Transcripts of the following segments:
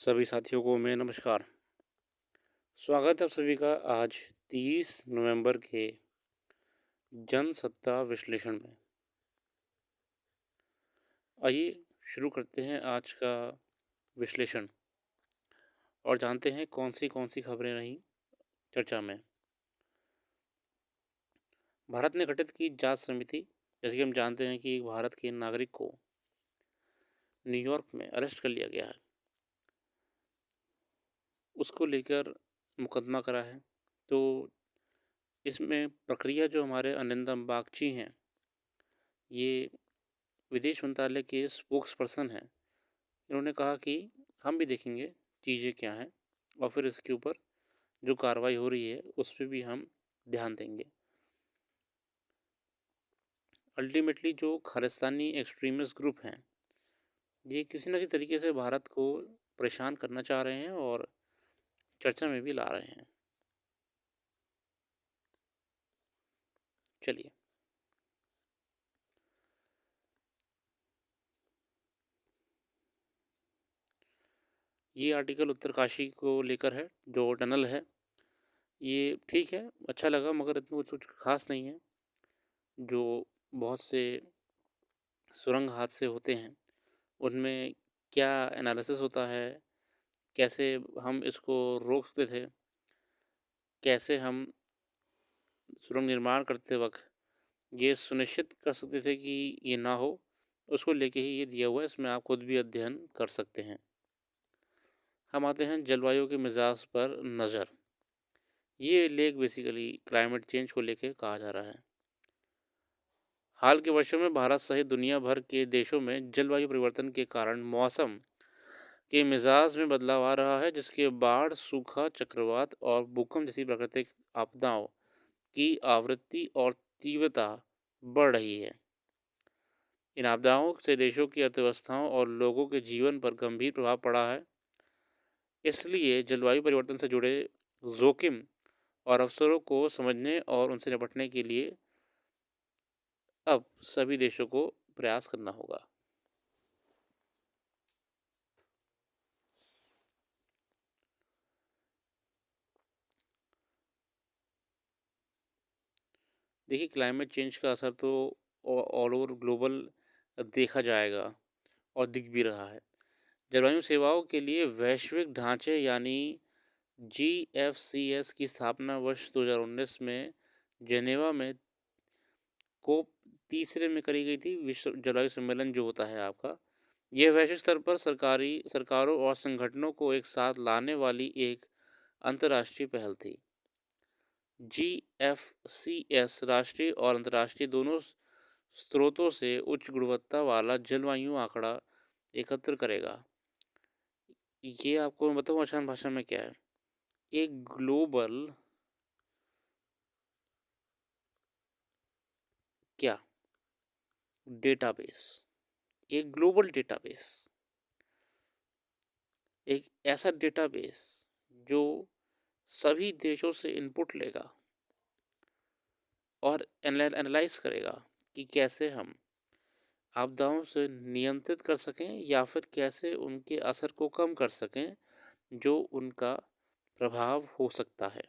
सभी साथियों को मैं नमस्कार। स्वागत है आप सभी का आज 30 नवंबर के जनसत्ता विश्लेषण में। आइए शुरू करते हैं आज का विश्लेषण और जानते हैं कौन सी खबरें रहीं चर्चा में। भारत ने गठित की जांच समिति। जैसे कि हम जानते हैं कि एक भारत के नागरिक को न्यूयॉर्क में अरेस्ट कर लिया गया है, उसको लेकर मुकदमा करा है। तो इसमें प्रक्रिया जो हमारे अरिंदम बागची हैं, ये विदेश मंत्रालय के स्पोक्स पर्सन हैं। इन्होंने कहा कि हम भी देखेंगे चीज़ें क्या हैं और फिर इसके ऊपर जो कार्रवाई हो रही है उस पर भी हम ध्यान देंगे। अल्टीमेटली जो खालिस्तानी एक्सट्रीमिस्ट ग्रुप हैं, ये किसी न किसी तरीके से भारत को परेशान करना चाह रहे हैं और चर्चा में भी ला रहे हैं। चलिए, ये आर्टिकल उत्तरकाशी को लेकर है। जो टनल है ये ठीक है, अच्छा लगा, मगर इतना कुछ खास नहीं है। जो बहुत से सुरंग हादसे होते हैं उनमें क्या एनालिसिस होता है, कैसे हम इसको रोक सकते थे, कैसे हम सुरंग निर्माण करते वक्त ये सुनिश्चित कर सकते थे कि ये ना हो, उसको लेके ही ये दिया हुआ है। इसमें आप खुद भी अध्ययन कर सकते हैं। हम आते हैं जलवायु के मिजाज पर नज़र। ये लेख बेसिकली क्लाइमेट चेंज को लेके कहा जा रहा है। हाल के वर्षों में भारत सहित दुनिया भर के देशों में जलवायु परिवर्तन के कारण मौसम के मिजाज में बदलाव आ रहा है, जिसके बाढ़, सूखा, चक्रवात और भूकंप जैसी प्राकृतिक आपदाओं की आवृत्ति और तीव्रता बढ़ रही है। इन आपदाओं से देशों की अर्थव्यवस्थाओं और लोगों के जीवन पर गंभीर प्रभाव पड़ा है। इसलिए जलवायु परिवर्तन से जुड़े जोखिम और अवसरों को समझने और उनसे निपटने के लिए अब सभी देशों को प्रयास करना होगा। देखिए, क्लाइमेट चेंज का असर तो ऑल ओवर ग्लोबल देखा जाएगा और दिख भी रहा है। जलवायु सेवाओं के लिए वैश्विक ढांचे यानी GFCS की स्थापना वर्ष 2019 में जेनेवा में कोप तीसरे में करी गई थी। विश्व जलवायु सम्मेलन जो होता है आपका, यह वैश्विक स्तर पर सरकारी सरकारों और संगठनों को एक साथ लाने वाली एक अंतर्राष्ट्रीय पहल थी। GFCS राष्ट्रीय और अंतर्राष्ट्रीय दोनों स्रोतों से उच्च गुणवत्ता वाला जलवायु आंकड़ा एकत्र करेगा। ये आपको मैं बताऊँ आसान भाषा में क्या है। एक ग्लोबल क्या डेटाबेस, एक ग्लोबल डेटाबेस, एक ऐसा डेटाबेस जो सभी देशों से इनपुट लेगा और एनालाइज करेगा कि कैसे हम आपदाओं से नियंत्रित कर सकें या फिर कैसे उनके असर को कम कर सकें जो उनका प्रभाव हो सकता है,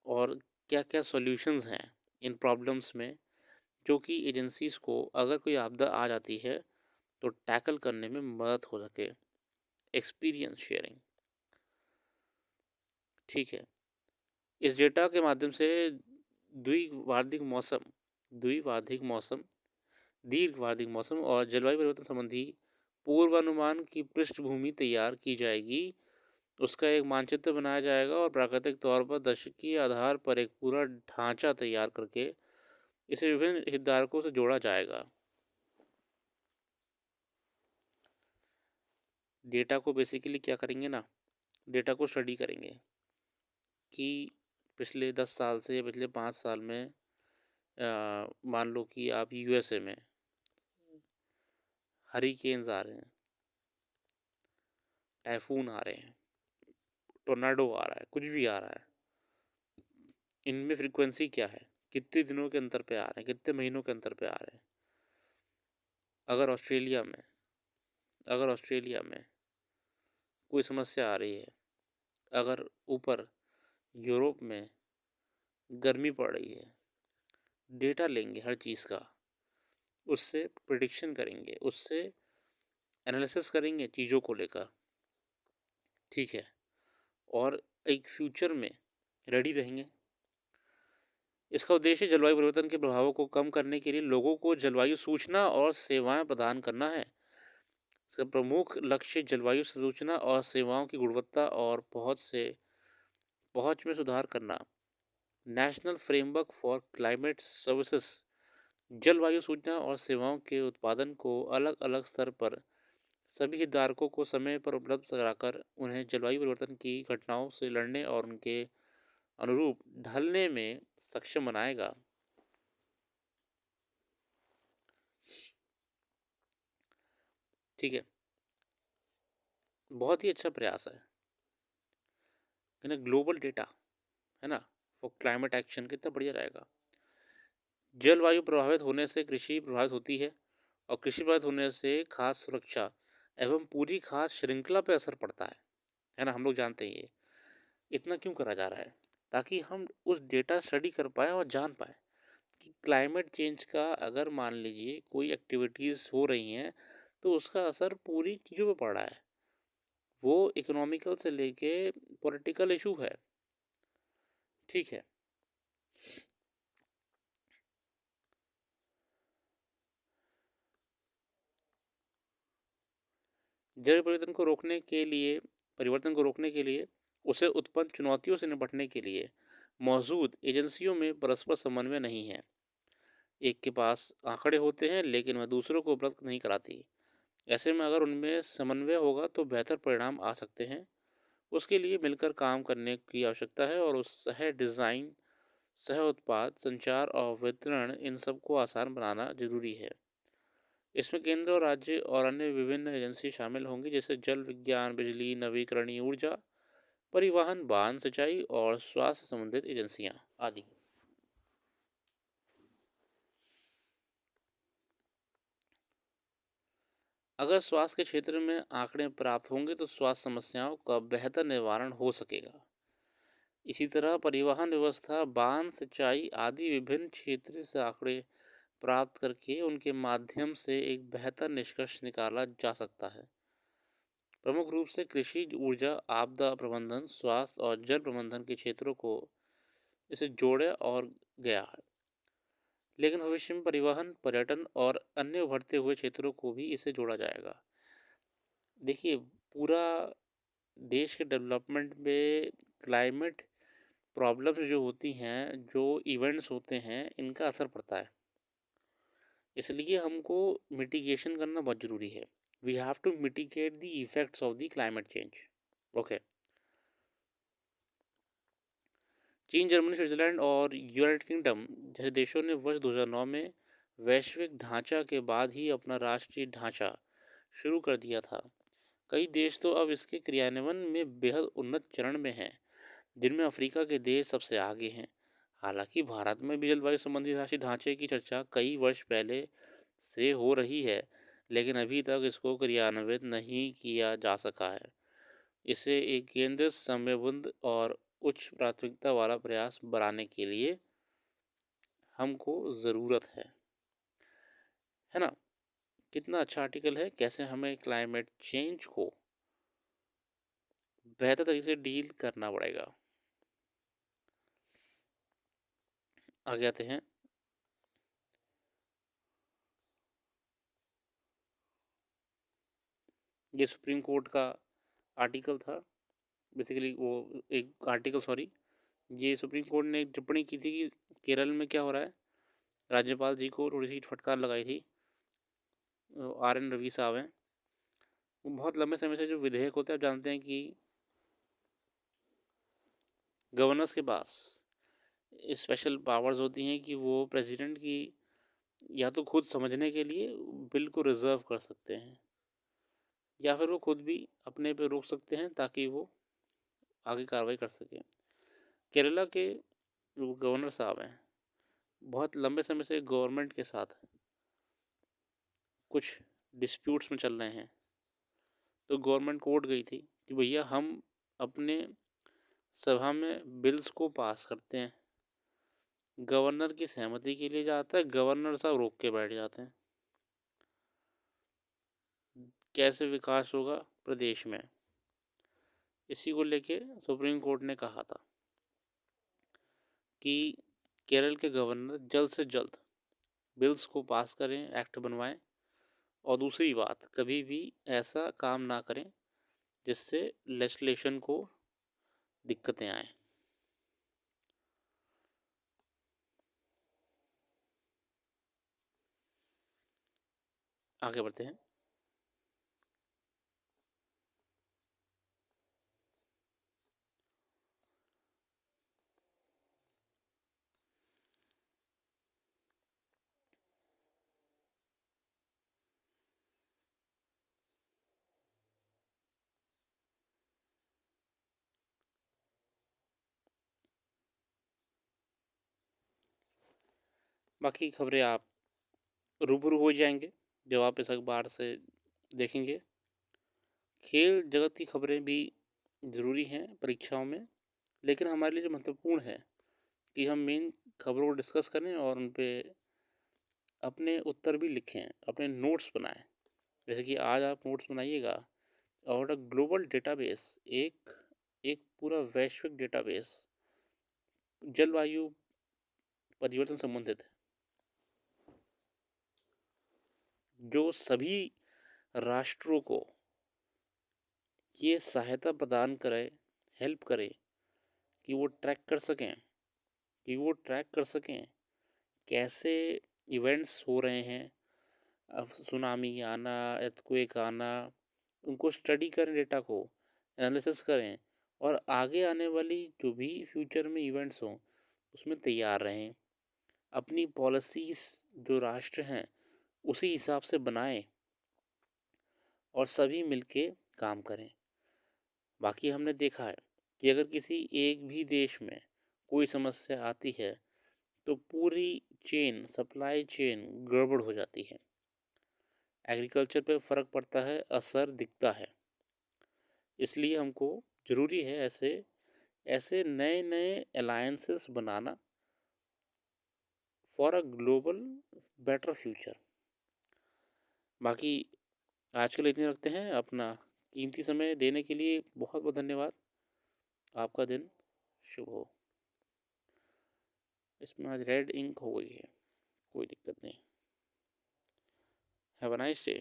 और क्या क्या सॉल्यूशंस हैं इन प्रॉब्लम्स में, जो कि एजेंसीज़ को अगर कोई आपदा आ जाती है तो टैकल करने में मदद हो सके। एक्सपीरियंस शेयरिंग, ठीक है। इस डेटा के माध्यम से द्विवार्षिक मौसम द्विवार्षिक मौसम दीर्घवार्षिक मौसम और जलवायु परिवर्तन संबंधी पूर्वानुमान की पृष्ठभूमि तैयार की जाएगी। उसका एक मानचित्र बनाया जाएगा और प्राकृतिक तौर पर दशक के आधार पर एक पूरा ढांचा तैयार करके इसे विभिन्न हितधारकों से जोड़ा जाएगा। डेटा को बेसिकली क्या करेंगे ना, डेटा को स्टडी करेंगे कि पिछले 10 साल से या पिछले 5 साल में मान लो कि आप USA में हरिकेन्स आ रहे हैं, टाइफून आ रहे हैं, टोर्नाडो आ रहा है, कुछ भी आ रहा है। इनमें फ्रीक्वेंसी क्या है, कितने दिनों के अंतर पे आ रहे हैं, कितने महीनों के अंतर पे आ रहे हैं। अगर ऑस्ट्रेलिया में कोई समस्या आ रही है, अगर ऊपर यूरोप में गर्मी पड़ रही है, डेटा लेंगे हर चीज़ का, उससे प्रिडिक्शन करेंगे, उससे एनालिसिस करेंगे चीज़ों को लेकर, ठीक है, और एक फ्यूचर में रेडी रहेंगे। इसका उद्देश्य जलवायु परिवर्तन के प्रभावों को कम करने के लिए लोगों को जलवायु सूचना और सेवाएं प्रदान करना है। इसका प्रमुख लक्ष्य जलवायु सूचना और सेवाओं की गुणवत्ता और पहुंच में सुधार करना। National framework for climate services जलवायु सूचना और सेवाओं के उत्पादन को अलग अलग स्तर पर सभी हितधारकों को समय पर उपलब्ध कराकर उन्हें जलवायु परिवर्तन की घटनाओं से लड़ने और उनके अनुरूप ढलने में सक्षम बनाएगा। ठीक है, बहुत ही अच्छा प्रयास है कि ना ग्लोबल डेटा, है ना, फॉर क्लाइमेट एक्शन कितना बढ़िया रहेगा। जलवायु प्रभावित होने से कृषि प्रभावित होती है और कृषि प्रभावित होने से खाद्य सुरक्षा एवं पूरी खाद्य श्रृंखला पर असर पड़ता है ना। हम लोग जानते हैं ये इतना क्यों करा जा रहा है, ताकि हम उस डेटा स्टडी कर पाएँ और जान पाएँ कि क्लाइमेट चेंज का अगर मान लीजिए कोई एक्टिविटीज़ हो रही हैं तो उसका असर पूरी चीज़ों पे पड़ रहा है। वो इकोनॉमिकल से लेके पॉलिटिकल इशू है, ठीक है। जल परिवर्तन को रोकने के लिए उसे उत्पन्न चुनौतियों से निपटने के लिए मौजूद एजेंसियों में परस्पर समन्वय नहीं है। एक के पास आंकड़े होते हैं लेकिन वह दूसरों को उपलब्ध नहीं कराती। ऐसे में अगर उनमें समन्वय होगा तो बेहतर परिणाम आ सकते हैं। उसके लिए मिलकर काम करने की आवश्यकता है और उस सह डिज़ाइन, सह उत्पाद, संचार और वितरण इन सबको आसान बनाना जरूरी है। इसमें केंद्र और राज्य और अन्य विभिन्न एजेंसी शामिल होंगी, जैसे जल विज्ञान, बिजली, नवीकरणीय ऊर्जा, परिवहन, बांध, सिंचाई और स्वास्थ्य संबंधित एजेंसियां आदि। अगर स्वास्थ्य के क्षेत्र में आंकड़े प्राप्त होंगे तो स्वास्थ्य समस्याओं का बेहतर निवारण हो सकेगा। इसी तरह परिवहन व्यवस्था, बांध, सिंचाई आदि विभिन्न क्षेत्र से आंकड़े प्राप्त करके उनके माध्यम से एक बेहतर निष्कर्ष निकाला जा सकता है। प्रमुख रूप से कृषि, ऊर्जा, आपदा प्रबंधन, स्वास्थ्य और जल प्रबंधन के क्षेत्रों को इसे जोड़ा और गया है। लेकिन भविष्य में परिवहन, पर्यटन और अन्य उभरते हुए क्षेत्रों को भी इसे जोड़ा जाएगा। देखिए, पूरा देश के डेवलपमेंट में क्लाइमेट प्रॉब्लम्स जो होती हैं, जो इवेंट्स होते हैं, इनका असर पड़ता है। इसलिए हमको मिटिगेशन करना बहुत ज़रूरी है। We have to mitigate the effects of the climate change. Okay. चीन, जर्मनी, स्विट्जरलैंड और यूनाइटेड किंगडम जैसे देशों ने वर्ष 2009 में वैश्विक ढांचा के बाद ही अपना राष्ट्रीय ढांचा शुरू कर दिया था। कई देश तो अब इसके क्रियान्वयन में बेहद उन्नत चरण में हैं, जिनमें अफ्रीका के देश सबसे आगे हैं। हालांकि भारत में भी जलवायु संबंधी राष्ट्रीय ढांचे की चर्चा कई वर्ष पहले से हो रही है, लेकिन अभी तक इसको क्रियान्वित नहीं किया जा सका है। इसे एक केंद्र समयबद्ध और उच्च प्राथमिकता वाला प्रयास बनाने के लिए हमको ज़रूरत है ना। कितना अच्छा आर्टिकल है, कैसे हमें क्लाइमेट चेंज को बेहतर तरीके से डील करना पड़ेगा। आगे आते हैं। ये सुप्रीम कोर्ट का आर्टिकल था, बेसिकली वो एक आर्टिकल, सॉरी, ये सुप्रीम कोर्ट ने एक टिप्पणी की थी कि केरल में क्या हो रहा है। राज्यपाल जी को थोड़ी सी फटकार लगाई थी। आर एन रवि साहब हैं, वो बहुत लंबे समय से जो विधेयक होते हैं, आप जानते हैं कि गवर्नर्स के पास स्पेशल पावर्स होती हैं कि वो प्रेसिडेंट की या तो खुद समझने के लिए बिल को रिजर्व कर सकते हैं, या फिर वो खुद भी अपने पे रोक सकते हैं ताकि वो आगे कार्रवाई कर सकें। केरला के जो गवर्नर साहब हैं, बहुत लंबे समय से गवर्नमेंट के साथ कुछ डिस्प्यूट्स में चल रहे हैं, तो गवर्नमेंट कोर्ट गई थी कि भैया हम अपने सभा में बिल्स को पास करते हैं, गवर्नर की सहमति के लिए जाता है, गवर्नर साहब रोक के बैठ जाते हैं। कैसे विकास होगा प्रदेश में? इसी को लेके सुप्रीम कोर्ट ने कहा था कि केरल के गवर्नर जल्द से जल्द बिल्स को पास करें, एक्ट बनवाएं। और दूसरी बात, कभी भी ऐसा काम ना करें जिससे लेजिस्लेशन को दिक्कतें आए। आगे बढ़ते हैं। बाकी खबरें आप रूबरू हो जाएंगे जब आप इस अखबार से देखेंगे। खेल जगत की खबरें भी ज़रूरी हैं परीक्षाओं में, लेकिन हमारे लिए जो महत्वपूर्ण है कि हम मेन खबरों को डिस्कस करें और उन पे अपने उत्तर भी लिखें, अपने नोट्स बनाएं। जैसे कि आज आप नोट्स बनाइएगा और ग्लोबल डेटाबेस, एक एक पूरा वैश्विक डेटाबेस जलवायु परिवर्तन संबंधित है, जो सभी राष्ट्रों को ये सहायता प्रदान करे, हेल्प करे कि वो ट्रैक कर सकें, कैसे इवेंट्स हो रहे हैं, अब सुनामी आना, earthquake आना, उनको स्टडी करें, डेटा को एनालिसिस करें और आगे आने वाली जो भी फ्यूचर में इवेंट्स हों उसमें तैयार रहें। अपनी पॉलिसीज़ जो राष्ट्र हैं उसी हिसाब से बनाएं और सभी मिलके काम करें। बाकी हमने देखा है कि अगर किसी एक भी देश में कोई समस्या आती है तो पूरी चेन, सप्लाई चेन गड़बड़ हो जाती है, एग्रीकल्चर पे फ़र्क पड़ता है, असर दिखता है। इसलिए हमको ज़रूरी है ऐसे ऐसे नए नए alliances banana for a global better future. बाकी आज के लिए इतने रखते हैं। अपना कीमती समय देने के लिए बहुत बहुत धन्यवाद। आपका दिन शुभ हो। इसमें आज रेड इंक हो गई है, कोई दिक्कत नहीं। Have a nice day.